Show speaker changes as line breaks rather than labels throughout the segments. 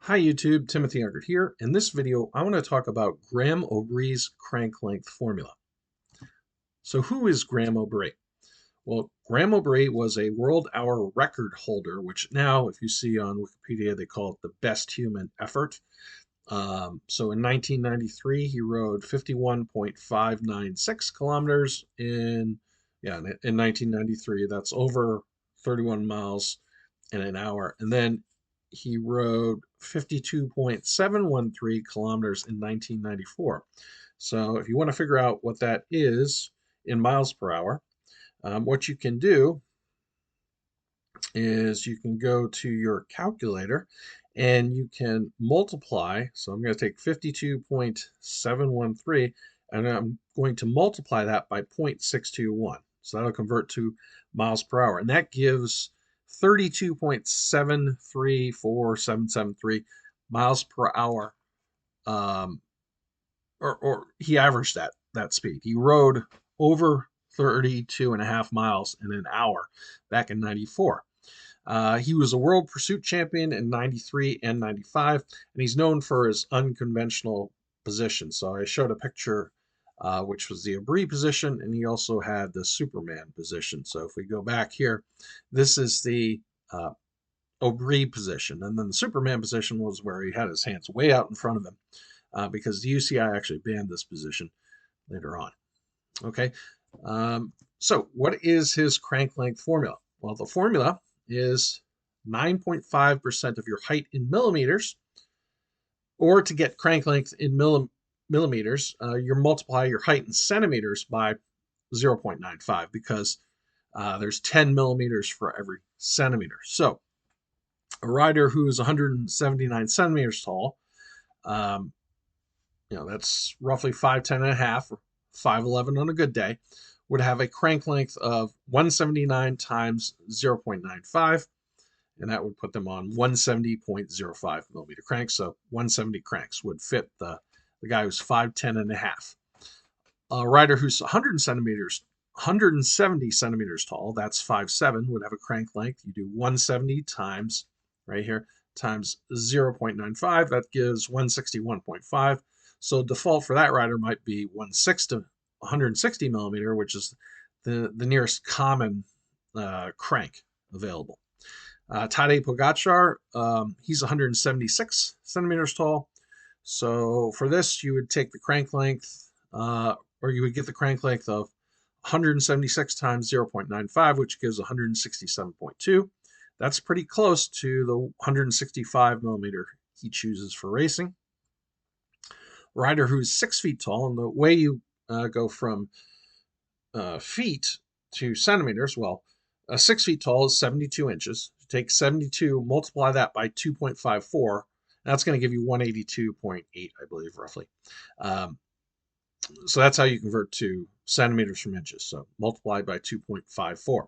Hi YouTube, Timothy Unkert here. In this video, I want to talk about Graham-O'Bree's crank length formula. So who is Graham-O'Bree? Well, Graham-O'Bree was a world hour record holder, which now, if you see on Wikipedia, they call it the best human effort. So in 1993, he rode 51.596 kilometers in 1993. That's over 31 miles in an hour. And then he rode 52.713 kilometers in 1994. So if you want to figure out what that is in miles per hour, what you can do is you can go to your calculator and you can multiply. So I'm going to take 52.713 and I'm going to multiply that by 0.621. So that'll convert to miles per hour. And that gives 32.734773 miles per hour. Or he averaged that speed. He rode over 32 and a half miles in an hour back in 94. He was a world pursuit champion in 93 and 95, and he's known for his unconventional position. So I showed a picture, which was the O'Bree position, and he also had the Superman position. So if we go back here, this is the O'Bree position. And then the Superman position was where he had his hands way out in front of him because the UCI actually banned this position later on. Okay, so what is his crank length formula? Well, the formula is 9.5% of your height in millimeters, or to get crank length in millimeters, you multiply your height in centimeters by 0.95 because there's 10 millimeters for every centimeter. So a rider who's 179 centimeters tall, that's roughly 5'10 and a half, or 5'11 on a good day, would have a crank length of 179 times 0.95, and that would put them on 170.05 millimeter cranks. So 170 cranks would fit the guy who's 5'10 and a half. A rider who's 170 centimeters tall, that's 5'7, would have a crank length. You do 170 times, right here, times 0.95. That gives 161.5. So default for that rider might be 160 millimeter, which is the nearest common crank available. Tadej Pogacar, he's 176 centimeters tall. So for this, you would take the crank length, or you would get the crank length of 176 times 0.95, which gives 167.2. That's pretty close to the 165 millimeter he chooses for racing. Rider who's 6 feet tall, and the way you go from feet to centimeters, well, 6 feet tall is 72 inches. You take 72, multiply that by 2.54. That's going to give you 182.8, I believe, roughly. So that's how you convert to centimeters from inches. So multiplied by 2.54.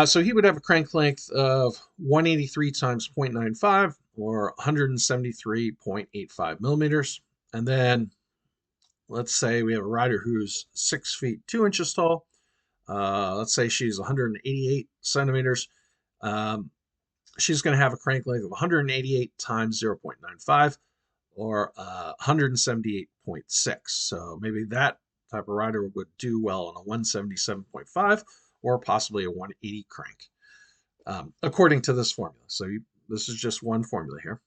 So he would have a crank length of 183 times 0.95, or 173.85 millimeters. And then let's say we have a rider who's 6 feet 2 inches tall. Let's say she's 188 centimeters. She's going to have a crank length of 188 times 0.95, or 178.6. So maybe that type of rider would do well on a 177.5 or possibly a 180 crank, according to this formula. So this is just one formula here.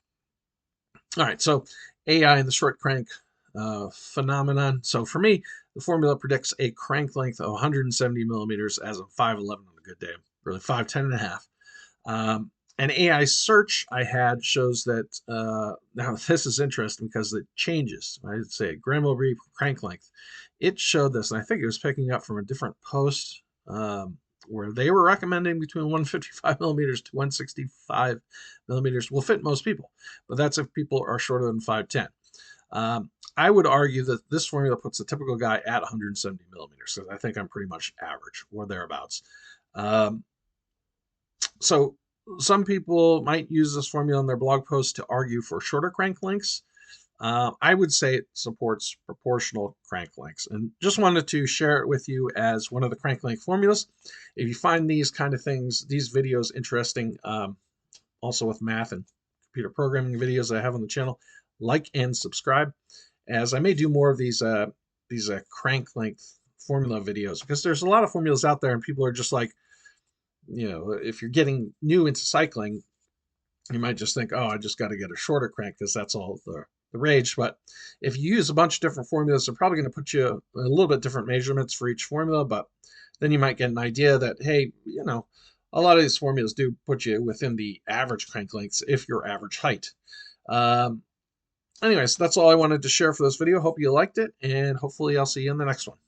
All right, so AI and the short crank phenomenon. So for me, the formula predicts a crank length of 170 millimeters as a 5'11 on a good day, really 5'10 and a half. An AI search I had shows that, now this is interesting because it changes. I'd say Graham-O'Bree crank length. It showed this, and I think it was picking up from a different post where they were recommending between 155 millimeters to 165 millimeters will fit most people, but that's if people are shorter than 5'10. I would argue that this formula puts the typical guy at 170 millimeters, because I think I'm pretty much average or thereabouts. So some people might use this formula in their blog posts to argue for shorter crank lengths. I would say it supports proportional crank lengths, and just wanted to share it with you as one of the crank length formulas. If you find these kind of things, these videos interesting, also with math and computer programming videos that I have on the channel, like and subscribe, as I may do more of these crank length formula videos, because there's a lot of formulas out there and people are just like, if you're getting new into cycling, you might just think, oh, I just got to get a shorter crank because that's all the rage. But if you use a bunch of different formulas, they're probably going to put you a little bit different measurements for each formula. But then you might get an idea that, hey, a lot of these formulas do put you within the average crank lengths if you're average height. Anyways, that's all I wanted to share for this video. Hope you liked it, and hopefully I'll see you in the next one.